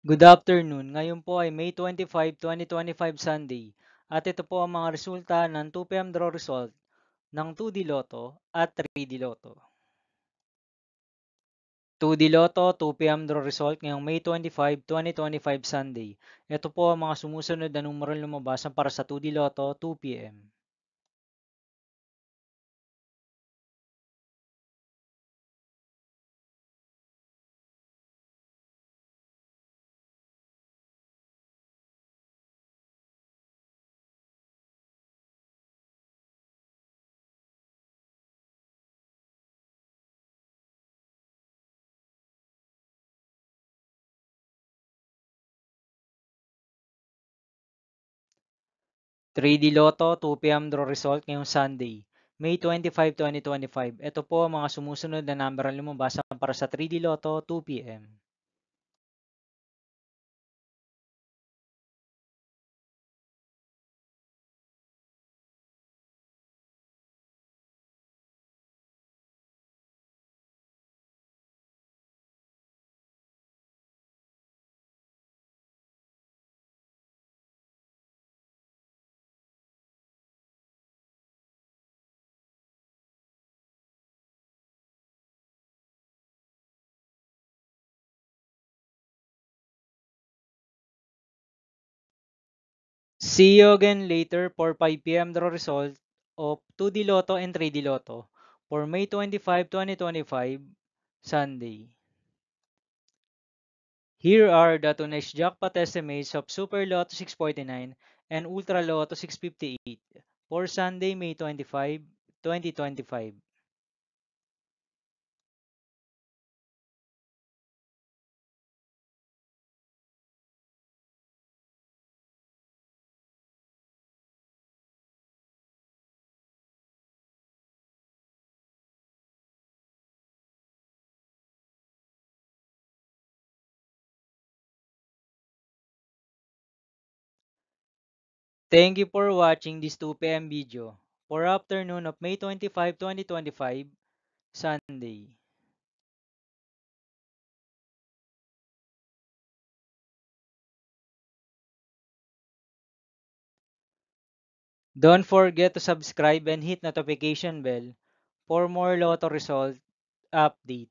Good afternoon. Ngayon po ay May 25, 2025 Sunday. At ito po ang mga resulta ng 2 PM draw result ng 2D Lotto at 3D Lotto. 2D Lotto, 2 PM draw result ngayong May 25, 2025 Sunday. Ito po ang mga sumusunod na numerong lumabas para sa 2D Lotto 2 PM. 3D Lotto, 2 PM draw result ngayong Sunday, May 25, 2025. Ito po ang mga sumusunod na number ang lumabas para sa 3D Lotto 2 PM. See you again later for 5 PM draw result of 2D Lotto and 3D Lotto for May 25, 2025, Sunday. Here are the tonight's jackpot estimates of Super Lotto 649 and Ultra Lotto 658 for Sunday, May 25, 2025. Thank you for watching this 2 PM video for afternoon of May 25, 2025, Sunday. Don't forget to subscribe and hit notification bell for more Lotto result update.